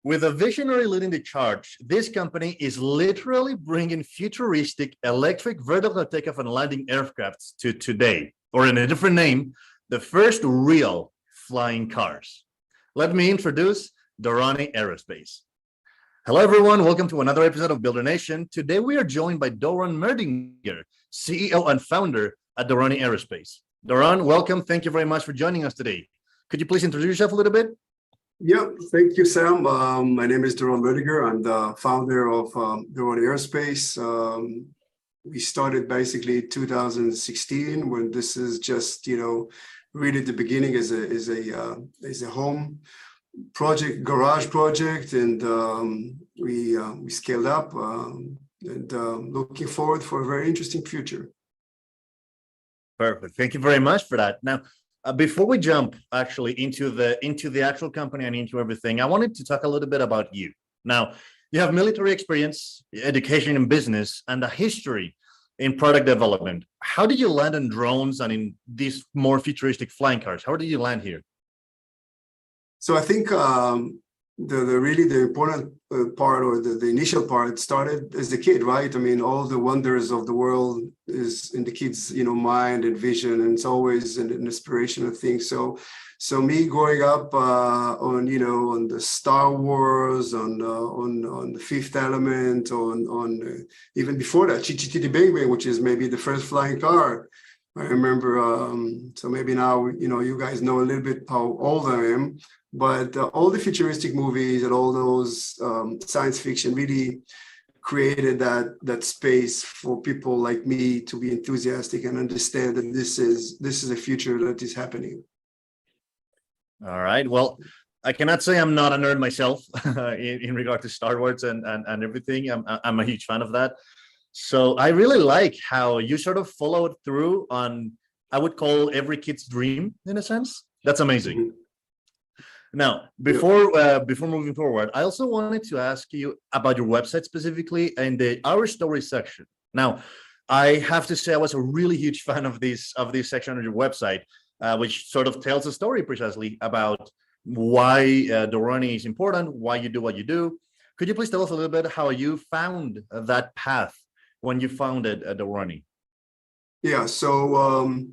With a visionary leading the charge, this company is literally bringing futuristic electric vertical takeoff and landing aircrafts to today, or in a different name, the first real flying cars. Let me introduce Dorani Aerospace. Hello, everyone. Welcome to another episode of Builder Nation. Today, we are joined by Doron Merdinger, CEO and founder at Dorani Aerospace. Doron, welcome. Thank you very much for joining us today. Could you please introduce yourself a little bit? Yeah, thank you, Sam. My name is Doron Merdinger. I'm the founder of Dorani Aerospace. We started basically 2016 when this is just, really the beginning as a home project, garage project, and we scaled up and looking forward for a very interesting future. Perfect. Thank you very much for that. Now, before we jump actually into the actual company and into everything, I wanted to talk a little bit about you. Now, you have military experience, education in business, and a history in product development. How did you land on drones and in these more futuristic flying cars? How did you land here? So I think the important part, or the initial part, started as a kid, right? I mean, all the wonders of the world is in the kids, mind and vision, and it's always an inspirational thing. So me growing up on the Star Wars, on the Fifth Element, on even before that, Chitty Bang Bang, which is maybe the first flying car. I remember. So maybe now you guys know a little bit how old I am. But all the futuristic movies and all those science fiction really created that space for people like me to be enthusiastic and understand that this is a future that is happening. All right. Well, I cannot say I'm not a nerd myself in regard to Star Wars and everything. I'm a huge fan of that. So I really like how you sort of followed through on, I would call every kid's dream in a sense. That's amazing. Mm-hmm. Now, before moving forward, I also wanted to ask you about your website specifically and the Our Story section. Now, I have to say I was a really huge fan of this section on your website, which sort of tells a story precisely about why Dorani is important, why you do what you do. Could you please tell us a little bit how you found that path when you founded Dorani? Yeah, so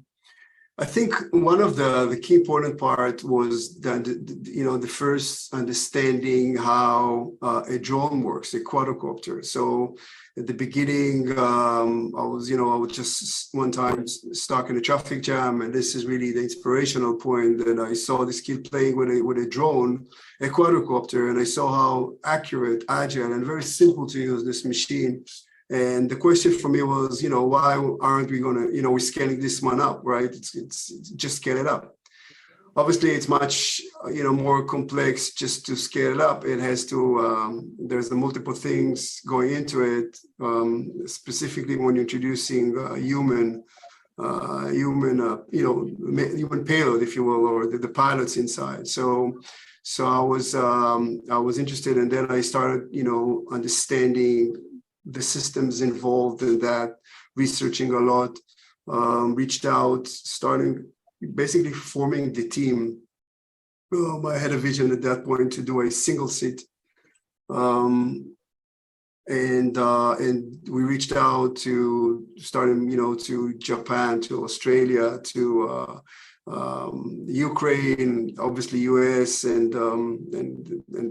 I think one of the key important part was the first understanding how a drone works, a quadcopter. So at the beginning, I was just one time stuck in a traffic jam, and this is really the inspirational point that I saw this kid playing with a drone, a quadcopter, and I saw how accurate, agile, and very simple to use this machine. And the question for me was, why aren't we going to, we're scaling this one up, right? It's just scale it up. Obviously, it's much, more complex just to scale it up. It has to, there's the multiple things going into it, specifically when you're introducing human payload, if you will, or the pilots inside. So I was interested, and then I started, understanding the systems involved in that, researching a lot, reached out, starting basically forming the team. I had a vision at that point to do a single seat. And we reached out to starting, to Japan, to Australia, to Ukraine, obviously US, and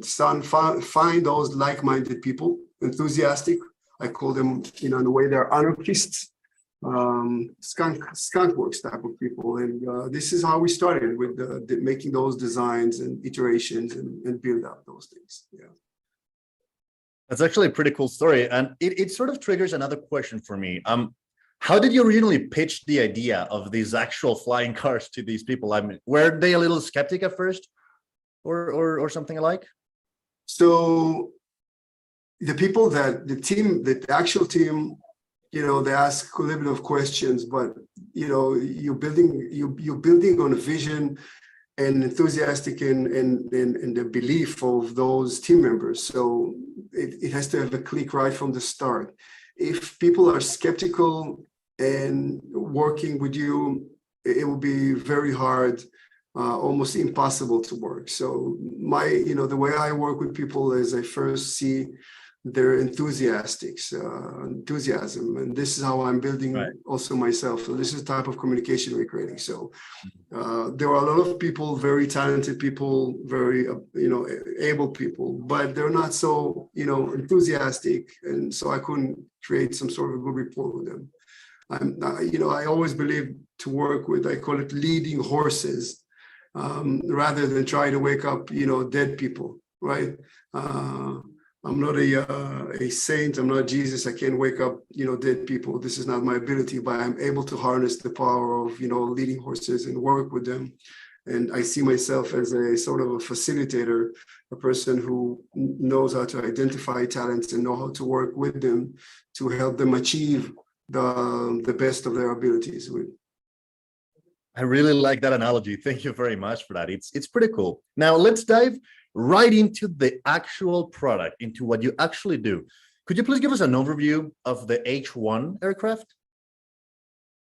find those like-minded people, enthusiastic. I call them, in a way, they're anarchists, skunkworks type of people. And this is how we started with making those designs and iterations and build up those things. Yeah. That's actually a pretty cool story. And it sort of triggers another question for me. How did you originally pitch the idea of these actual flying cars to these people? I mean, were they a little skeptic at first or something alike? So the actual team, they ask a little bit of questions, but you're building on a vision and enthusiastic in the belief of those team members. So it has to have a click right from the start. If people are skeptical and working with you, it will be very hard almost impossible to work. So the way I work with people is I first see their enthusiasm, and this is how I'm building also myself. So this is the type of communication we're creating. So there are a lot of people, very talented people, very able people, but they're not so enthusiastic, and so I couldn't create some sort of a good rapport with them. I always believe to work with, I call it leading horses, rather than try to wake up dead people, right? I'm not a saint. I'm not Jesus. I can't wake up, dead people. This is not my ability, but I'm able to harness the power of, leading horses and work with them. And I see myself as a sort of a facilitator, a person who knows how to identify talents and know how to work with them to help them achieve the best of their abilities. I really like that analogy. Thank you very much for that. It's pretty cool. Now let's dive right into the actual product, into what you actually do. Could you please give us an overview of the H1 aircraft?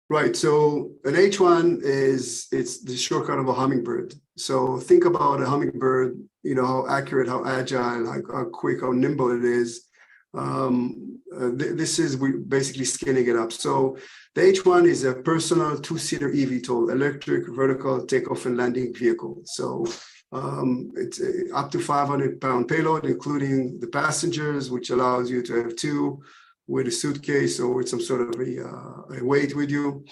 Right. So an H1 it's the shortcut of a hummingbird. So think about a hummingbird, how accurate, how agile, how quick, how nimble it is. We basically scaling it up. So the H1 is a personal 2-seater eVTOL, electric vertical takeoff and landing vehicle. So it's up to 500-pound payload, including the passengers, which allows you to have 2 with a suitcase or with some sort of a weight with you.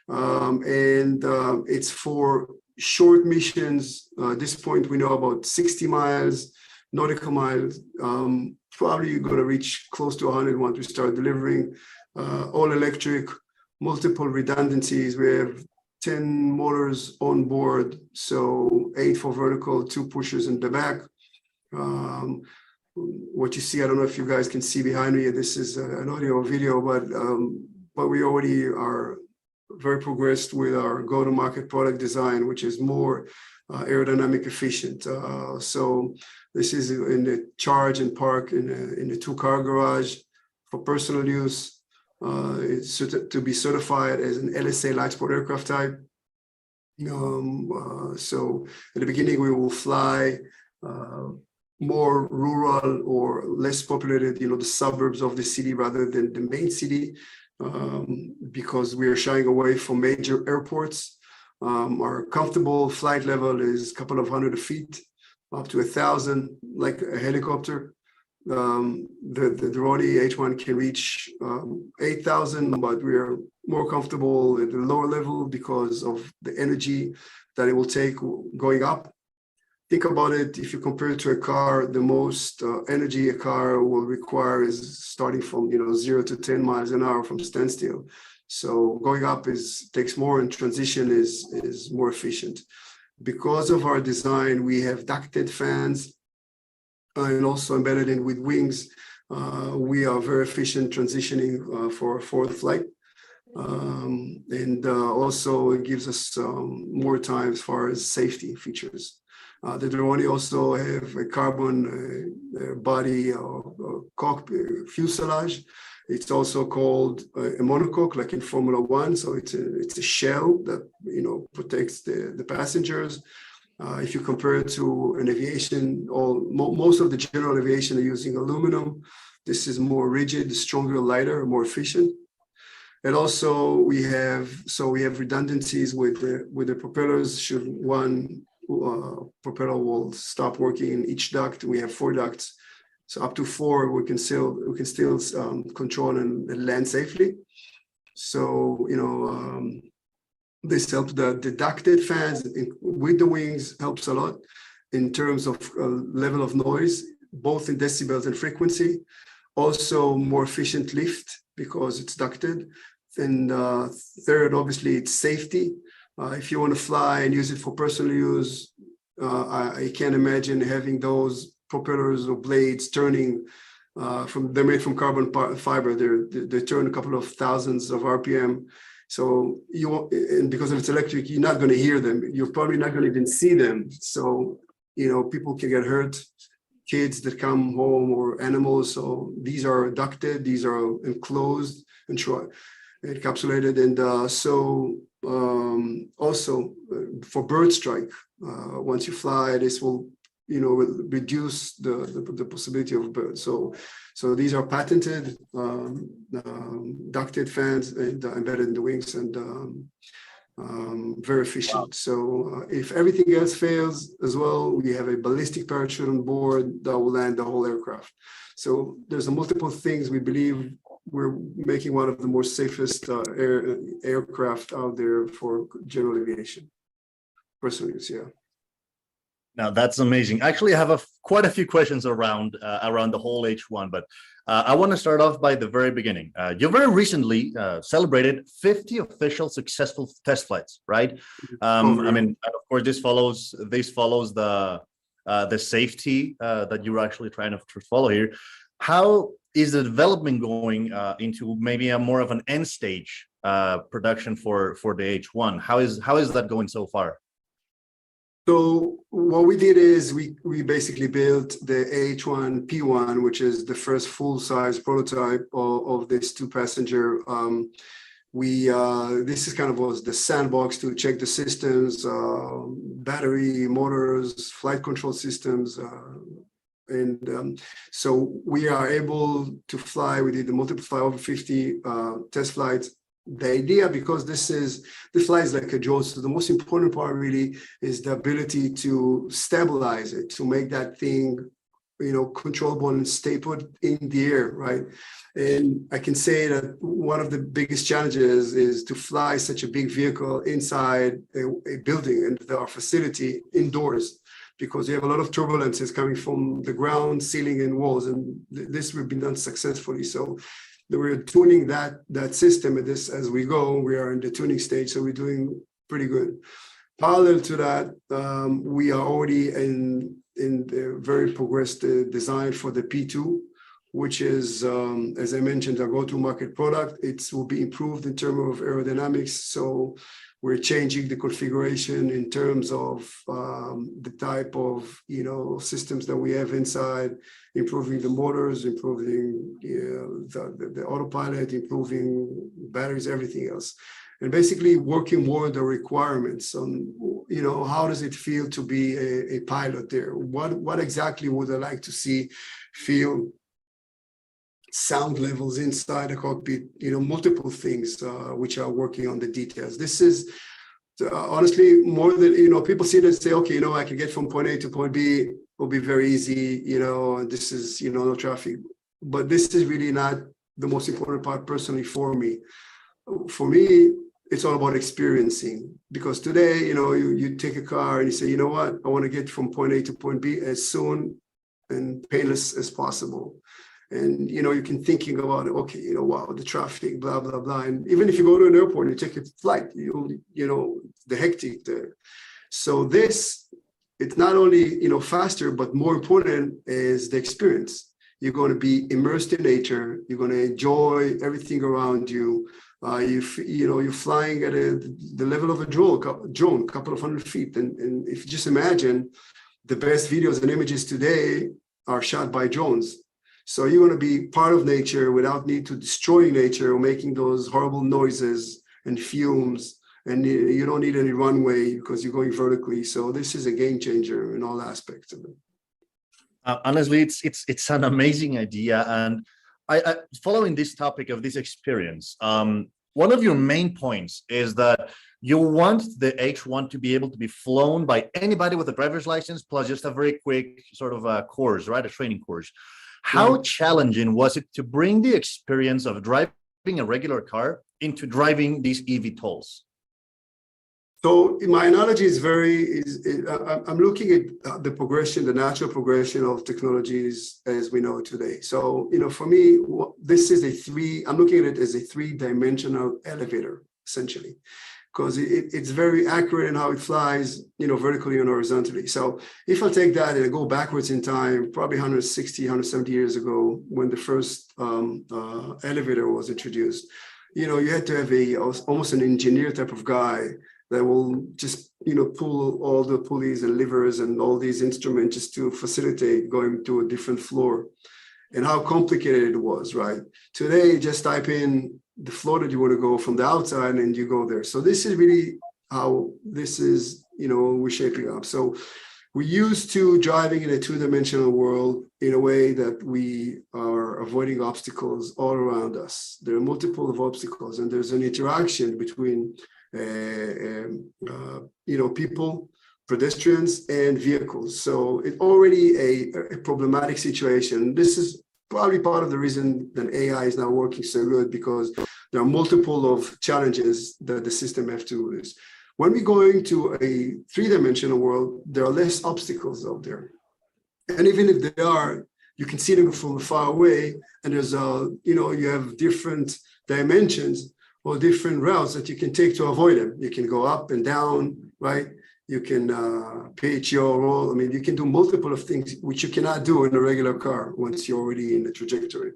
It's for short missions. At this point, we know about 60 miles, nautical miles. Probably you're going to reach close to 100 once we start delivering. All electric, multiple redundancies. We have 10 motors on board, so 8 for vertical, 2 pushers in the back. What you see, I don't know if you guys can see behind me, this is an audio video, but we already are very progressed with our go-to-market product design, which is more aerodynamic efficient. So this is in the charge and park in the 2-car garage for personal use. It's to be certified as an LSA light sport aircraft type. So at the beginning, we will fly more rural or less populated, the suburbs of the city rather than the main city, because we are shying away from major airports. Our comfortable flight level is a couple of 100 feet, up to 1,000, like a helicopter. The Doroni H1 can reach 8,000, but we are more comfortable at the lower level because of the energy that it will take going up. Think about it, if you compare it to a car, the most energy a car will require is starting from 0 to 10 miles an hour from standstill. So going up takes more, and transition is more efficient. Because of our design, we have ducted fans and also embedded in with wings. We are very efficient transitioning for forward flight. Also it gives us more time as far as safety features. The Doroni also have a carbon body or cockpit fuselage. It's also called a monocoque, like in Formula One. So it's a shell that protects the passengers. If you compare it to an aviation, most of the general aviation are using aluminum. This is more rigid, stronger, lighter, more efficient. And also we have redundancies with the propellers. Should one propeller will stop working in each duct, we have 4 ducts. So up to 4, we can still control and land safely. So this helps the ducted fans with the wings, helps a lot in terms of level of noise, both in decibels and frequency. Also more efficient lift because it's ducted. And third, obviously, it's safety. If you want to fly and use it for personal use, I can't imagine having those propellers or blades turning they're made from carbon fiber. They turn a couple of thousands of RPM. So and because if it's electric, you're not going to hear them. You're probably not going to even see them. So, people can get hurt, kids that come home or animals. So these are ducted, these are enclosed. encapsulated. And also for bird strike, once you fly, this will reduce the possibility of birds. So these are patented ducted fans and embedded in the wings, and very efficient. Wow. So if everything else fails as well, we have a ballistic parachute on board that will land the whole aircraft. So there's multiple things. We believe we're making one of the more safest aircraft out there for general aviation. Personal use, yeah. Now that's amazing. Actually, I have quite a few questions around the whole H1, but I want to start off by the very beginning. You very recently celebrated 50 official successful test flights, right? I mean, of course, this follows the safety that you're actually trying to follow here. How is the development going into maybe a more of an end stage production for the H1? How is that going so far? So what we did is we basically built the H1P1, which is the first full-size prototype of this two-passenger. This is kind of was the sandbox to check the systems, battery, motors, flight control systems, and so we are able to fly. We did the multiple fly over 50 test flights. The idea, because this flies like a drone, so the most important part really is the ability to stabilize it, to make that thing, controllable and stay put in the air, right? And I can say that one of the biggest challenges is to fly such a big vehicle inside a building and our facility indoors, because you have a lot of turbulences coming from the ground, ceiling, and walls, and this will be done successfully. So we're tuning that system at this as we go. We are in the tuning stage, so we're doing pretty good. Parallel to that, we are already in the very progressed design for the P2, which is, as I mentioned, our go-to-market product. It will be improved in terms of aerodynamics. So we're changing the configuration in terms of the type of systems that we have inside, improving the motors, improving the autopilot, improving batteries, everything else, and basically working more on the requirements on how does it feel to be a pilot there? What exactly would I like to feel? Sound levels inside the cockpit, multiple things which are working on the details. This is honestly more than, people see it and say, okay, I can get from point A to point B, it will be very easy, and this is, no traffic. But this is really not the most important part personally for me. For me, it's all about experiencing, because today, you take a car and you say, you know what, I want to get from point A to point B as soon and painless as possible. And, you can thinking about it, okay, wow, the traffic, blah, blah, blah. And even if you go to an airport, you take a flight, the hectic there. So it's not only, faster, but more important is the experience. You're going to be immersed in nature. You're going to enjoy everything around you. You're flying at the level of a drone, a couple of 100 feet. And if you just imagine, the best videos and images today are shot by drones. So you're going to be part of nature without need to destroy nature or making those horrible noises and fumes. And you don't need any runway because you're going vertically. So this is a game changer in all aspects of it. Honestly, it's an amazing idea. And I following this topic of this experience, one of your main points is that you want the H1 to be able to be flown by anybody with a driver's license, plus just a very quick sort of a course, right? A training course. How challenging was it to bring the experience of driving a regular car into driving these eVTOLs? So my analogy is I'm looking at the progression, the natural progression of technologies as we know today. So, for me, this is I'm looking at it as a three-dimensional elevator, essentially, because it's very accurate in how it flies, vertically and horizontally. So if I take that and I go backwards in time, probably 160, 170 years ago, when the first elevator was introduced, you had to have almost an engineer type of guy that will just, pull all the pulleys and levers and all these instruments just to facilitate going to a different floor, and how complicated it was, right? Today, just type in, the floor that you want to go from the outside, and you go there. So this is really how this is, we're shaping up. So we're used to driving in a two-dimensional world in a way that we are avoiding obstacles all around us. There are multiple of obstacles, and there's an interaction between people, pedestrians, and vehicles. So it's already a problematic situation. This is probably part of the reason that AI is now working so good, because there are multiple of challenges that the system have to lose. When we go into a three-dimensional world, there are less obstacles out there. And even if there are, you can see them from far away, and there's you have different dimensions or different routes that you can take to avoid them. You can go up and down, right? You can pitch your roll. I mean, you can do multiple of things which you cannot do in a regular car once you're already in the trajectory.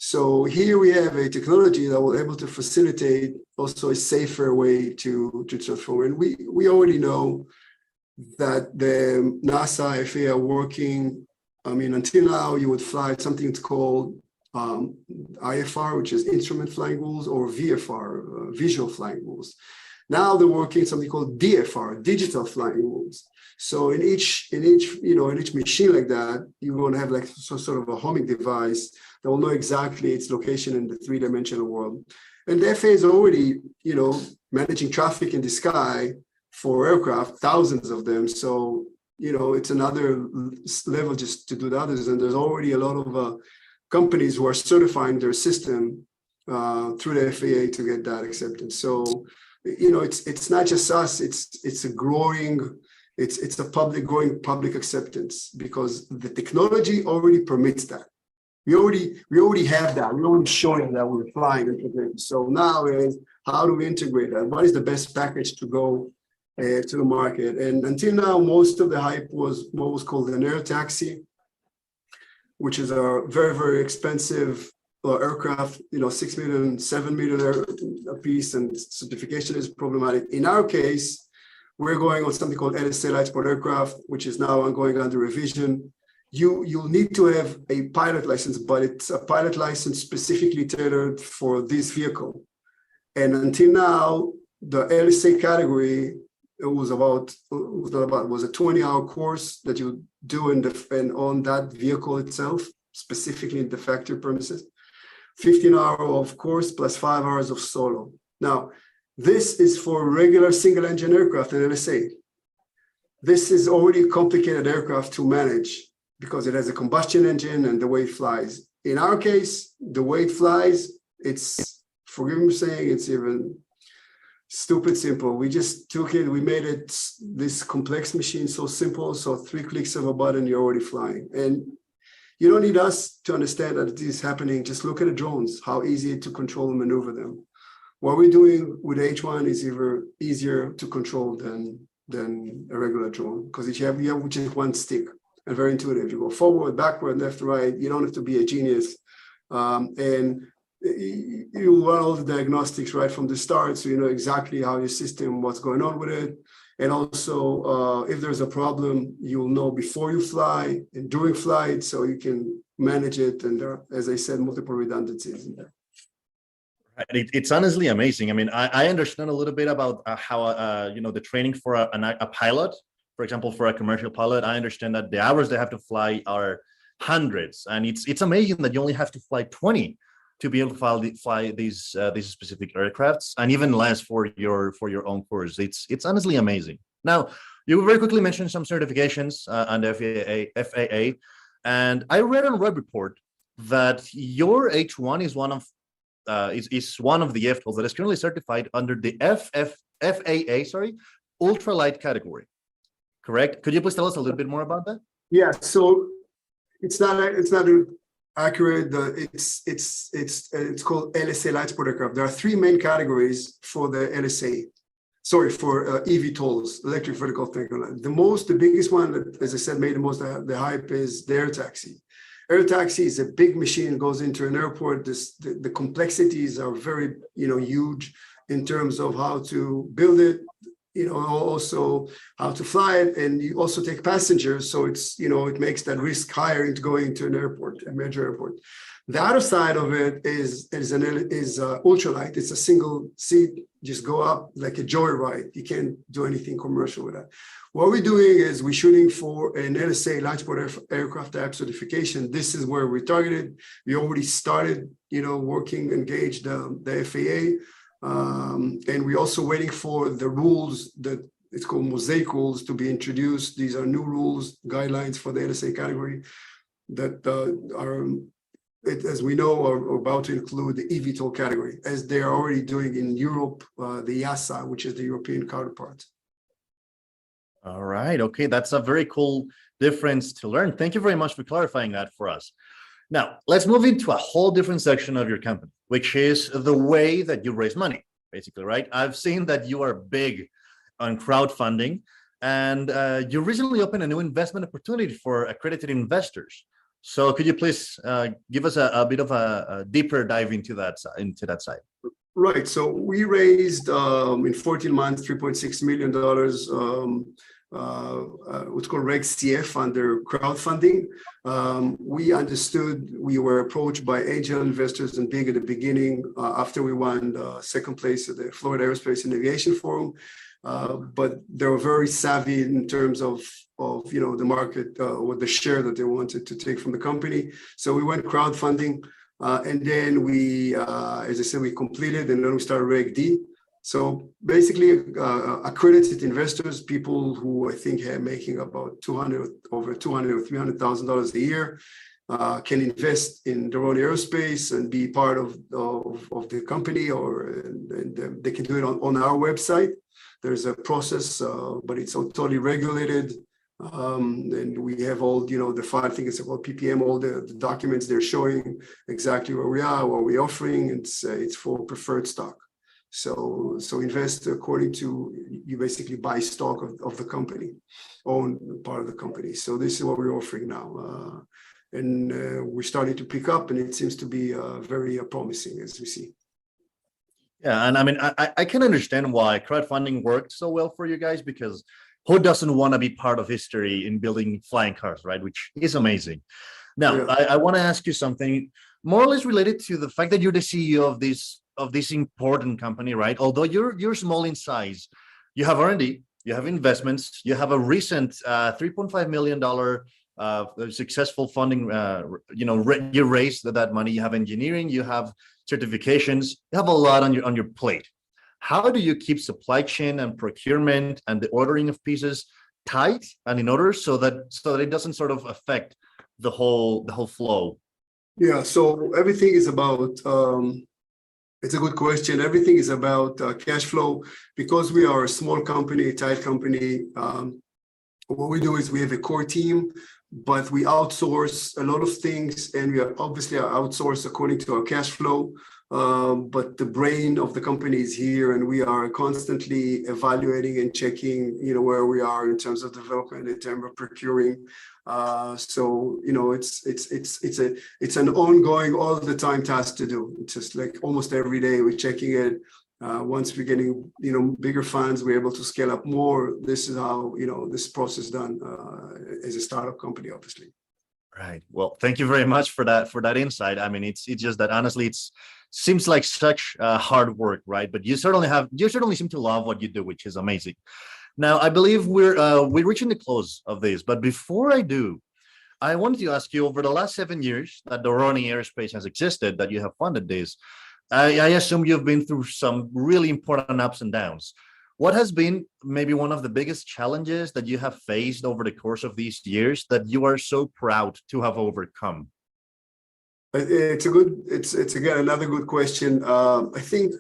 So here we have a technology that will able to facilitate also a safer way to transform. And we already know that the NASA, FAA are working. I mean, until now, you would fly something that's called IFR, which is Instrument Flying Rules, or VFR, Visual Flying Rules. Now they're working something called DFR, Digital Flying Rules. So in each machine like that, you're going to have like sort of a homing device that will know exactly its location in the three-dimensional world. And the FAA is already, managing traffic in the sky for aircraft, thousands of them. So, it's another level just to do the others. And there's already a lot of companies who are certifying their system through the FAA to get that acceptance. So, it's not just us, it's a growing, it's a growing public acceptance, because the technology already permits that. We already have that. We're already showing that we're flying and integrating. So now is, how do we integrate that? What is the best package to go to the market? And until now, most of the hype was what was called an air taxi, which is a very, very expensive aircraft, 6 million, 7 million a piece, and certification is problematic. In our case, we're going on something called LSA light sport aircraft, which is now ongoing under revision. You'll need to have a pilot license, but it's a pilot license specifically tailored for this vehicle. And until now, the LSA category, it was a 20-hour course that you do on that vehicle itself, specifically in the factory premises. 15 hours of course plus 5 hours of solo. Now, this is for regular single engine aircraft in LSA. This is already a complicated aircraft to manage because it has a combustion engine and the way it flies. In our case, the way it flies, it's, forgive me for saying, it's even stupid simple. We just took it, we made it this complex machine so simple, so 3 clicks of a button, you're already flying. And you don't need us to understand that it is happening. Just look at the drones, how easy to control and maneuver them. What we're doing with H1 is even easier to control than a regular drone, because you have just one stick and very intuitive. You go forward, backward, left, right. You don't have to be a genius. And you run all the diagnostics right from the start, so you know exactly how your system, what's going on with it. And also, if there's a problem, you'll know before you fly and during flight, so you can manage it. And there are, as I said, multiple redundancies in there. It's honestly amazing. I mean, I understand a little bit about how, the training for a pilot, for example, for a commercial pilot. I understand that the hours they have to fly are hundreds, and it's amazing that you only have to fly 20 to be able to fly these specific aircrafts, and even less for your own course. It's honestly amazing. Now, you very quickly mentioned some certifications on the FAA, and I read on Web Report that your H1 is one of the FTOLs that is currently certified under the FAA, ultralight category. Correct? Could you please tell us a little bit more about that? Yeah. So it's not accurate. It's called LSA light sport aircraft. There are 3 main categories for the LSA. For eVTOLs, electric vertical takeoff. The biggest one that, as I said, made the hype is the air taxi. Air taxi is a big machine, goes into an airport. The complexities are very, huge in terms of how to build it, also how to fly it, and you also take passengers. So it's, it makes that risk higher into going to an airport, a major airport. The other side of it is ultralight. It's a single seat, just go up like a joyride. You can't do anything commercial with that. What we're doing is we're shooting for an LSA Launchpad aircraft type certification. This is where we're targeted. We already started, working, engaged the FAA, and we're also waiting for the rules that it's called Mosaic rules to be introduced. These are new rules, guidelines for the LSA category that as we know, are about to include the eVTOL category, as they are already doing in Europe, the EASA, which is the European counterpart. All right. Okay. That's a very cool difference to learn. Thank you very much for clarifying that for us. Now, let's move into a whole different section of your company, which is the way that you raise money, basically, right? I've seen that you are big on crowdfunding, and you recently opened a new investment opportunity for accredited investors. So could you please give us a bit of a deeper dive into that side? Right. So we raised in 14 months $3.6 million, what's called Reg CF under crowdfunding. We understood we were approached by angel investors and big at the beginning after we won second place at the Florida Aerospace and Aviation Forum. But they were very savvy in terms of the market or the share that they wanted to take from the company. So we went crowdfunding, and then we, as I said, we completed, and then we started Reg D. So basically, accredited investors, people who I think are making about over $200,000 or $300,000 a year, can invest in Doroni Aerospace and be part of the company, and they can do it on our website. There's a process, but it's totally regulated. And we have all, the file, I think it's called PPM, all the documents they're showing exactly where we are, what we're offering. It's for preferred stock. So invest according to, you basically buy stock of the company, own part of the company. So this is what we're offering now. And we're starting to pick up, and it seems to be very promising as we see. Yeah, and I mean, I can understand why crowdfunding worked so well for you guys, because who doesn't want to be part of history in building flying cars, right? Which is amazing. Now, yeah. I want to ask you something more or less related to the fact that you're the CEO of this important company, right? Although you're small in size, you have R&D, you have investments, you have a recent $3.5 million successful funding. You raised that money. You have engineering, you have certifications, you have a lot on your plate. How do you keep supply chain and procurement and the ordering of pieces tight and in order so that it doesn't sort of affect the whole flow? Yeah, so everything is about it's a good question. Everything is about cash flow. Because we are a small company, tight company, what we do is we have a core team, but we outsource a lot of things, and we are obviously outsourced according to our cash flow. But the brain of the company is here, and we are constantly evaluating and checking, where we are in terms of development, in terms of procuring. So it's an ongoing, all the time task to do. It's just like almost every day we're checking it. Once we're getting bigger funds, we're able to scale up more. This is how this process done as a startup company, obviously. Right. Well, thank you very much for that insight. I mean, it's just that honestly, seems like such hard work, right? But you certainly seem to love what you do, which is amazing. Now, I believe we're reaching the close of this, but before I do, I wanted to ask you, over the last 7 years that Doroni Aerospace has existed, that you have funded this, I assume you've been through some really important ups and downs. What has been maybe one of the biggest challenges that you have faced over the course of these years that you are so proud to have overcome? It's again another good question. I think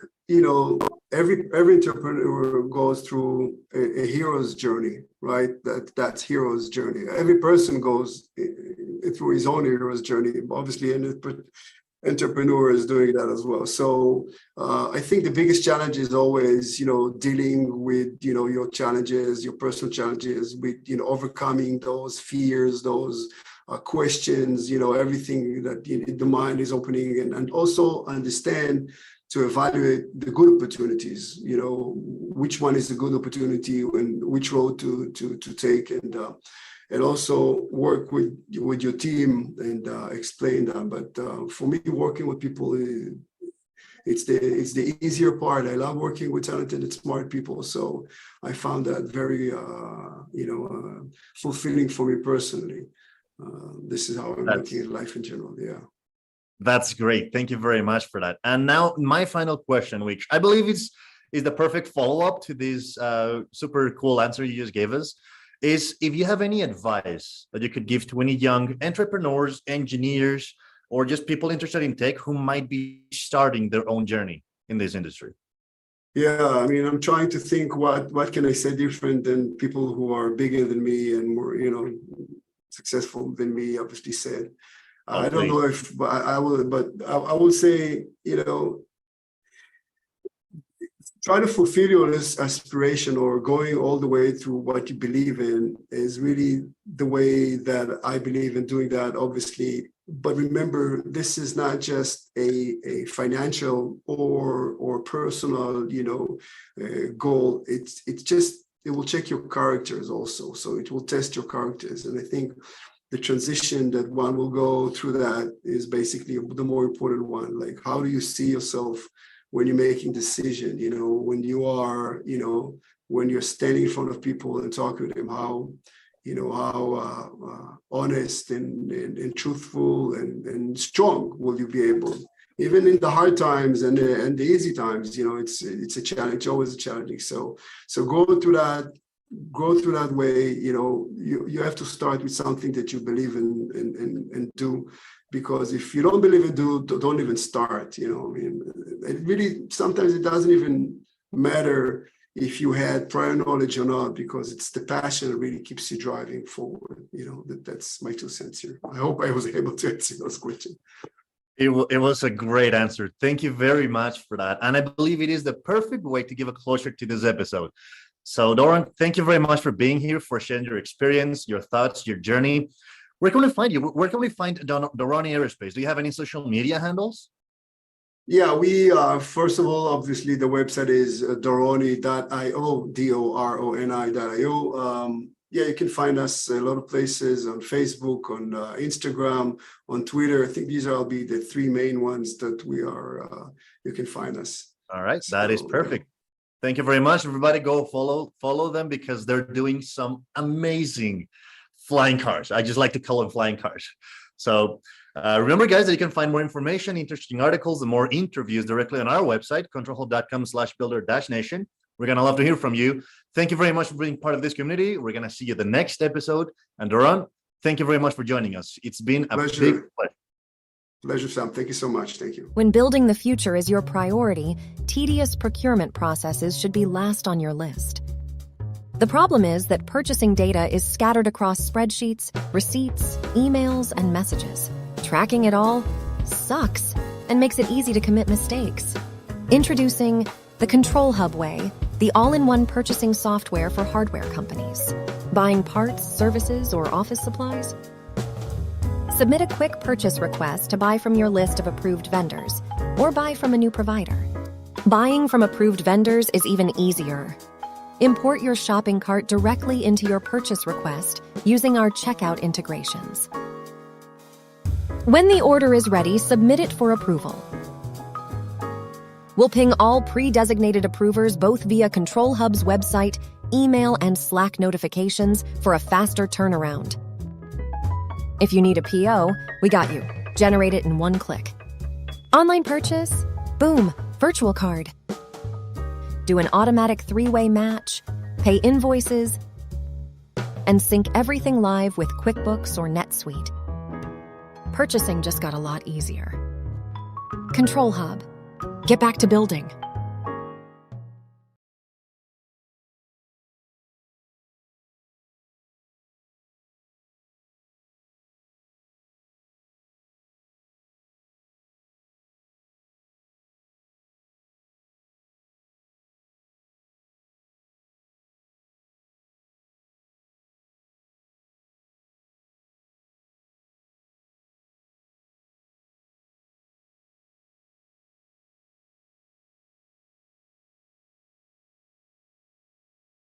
every entrepreneur goes through a hero's journey, right? That's hero's journey. Every person goes through his own hero's journey. Obviously, an entrepreneur is doing that as well. So I think the biggest challenge is always dealing with your challenges, your personal challenges, with overcoming those fears, those questions, everything that the mind is opening, and also understand to evaluate the good opportunities, which one is a good opportunity and which road to take. and also work with your team and explain that. But for me, working with people, it's the easier part. I love working with talented and smart people, so I found that very fulfilling for me personally. This is how I'm looking at life in general. Yeah. That's great. Thank you very much for that. And now my final question, which I believe is the perfect follow-up to this super cool answer you just gave us, is if you have any advice that you could give to any young entrepreneurs, engineers, or just people interested in tech who might be starting their own journey in this industry. Yeah, I mean, I'm trying to think what can I say different than people who are bigger than me and more, successful than me obviously said. I don't know if I will, but I will say, try to fulfill your aspiration or going all the way through what you believe in is really the way that I believe in doing that, obviously. But remember, this is not just a financial or personal, goal. It will check your characters also. So it will test your characters. And I think the transition that one will go through that is basically the more important one. Like, how do you see yourself when you're making decision, when you are, when you're standing in front of people and talking to them, how honest and truthful and strong will you be able, even in the hard times and the easy times, it's a challenge, always a challenging. So go through that way, you have to start with something that you believe in and do. Because if you don't believe it, don't even start. It really, sometimes it doesn't even matter if you had prior knowledge or not, because it's the passion that really keeps you driving forward. That's my 2 cents here. I hope I was able to answer those questions. It was a great answer. Thank you very much for that. And I believe it is the perfect way to give a closure to this episode. So Doron, thank you very much for being here, for sharing your experience, your thoughts, your journey. Where can we find you? Where can we find Doroni Aerospace? Do you have any social media handles? Yeah, we first of all, obviously, the website is doroni.io, doroni.io. Yeah, you can find us a lot of places on Facebook, on Instagram, on Twitter. I think these will be the 3 main ones that we are. You can find us. All right, that is perfect. Thank you very much, everybody. Go follow them because they're doing some amazing flying cars. I just like to call them flying cars. So remember, guys, that you can find more information, interesting articles, and more interviews directly on our website, controlhub.com/builder-nation. We're going to love to hear from you. Thank you very much for being part of this community. We're going to see you the next episode. And Doron, thank you very much for joining us. It's been a big pleasure. Pleasure, Sam. Thank you so much. Thank you. When building the future is your priority, tedious procurement processes should be last on your list. The problem is that purchasing data is scattered across spreadsheets, receipts, emails, and messages. Tracking it all sucks and makes it easy to commit mistakes. Introducing the Control Hub Way, the all-in-one purchasing software for hardware companies. Buying parts, services, or office supplies? Submit a quick purchase request to buy from your list of approved vendors, or buy from a new provider. Buying from approved vendors is even easier. Import your shopping cart directly into your purchase request using our checkout integrations. When the order is ready, submit it for approval. We'll ping all pre-designated approvers both via Control Hub's website, email, and Slack notifications for a faster turnaround. If you need a PO, we got you. Generate it in 1 click. Online purchase? Boom, virtual card. Do an automatic 3-way match, pay invoices, and sync everything live with QuickBooks or NetSuite. Purchasing just got a lot easier. Control Hub. Get back to building.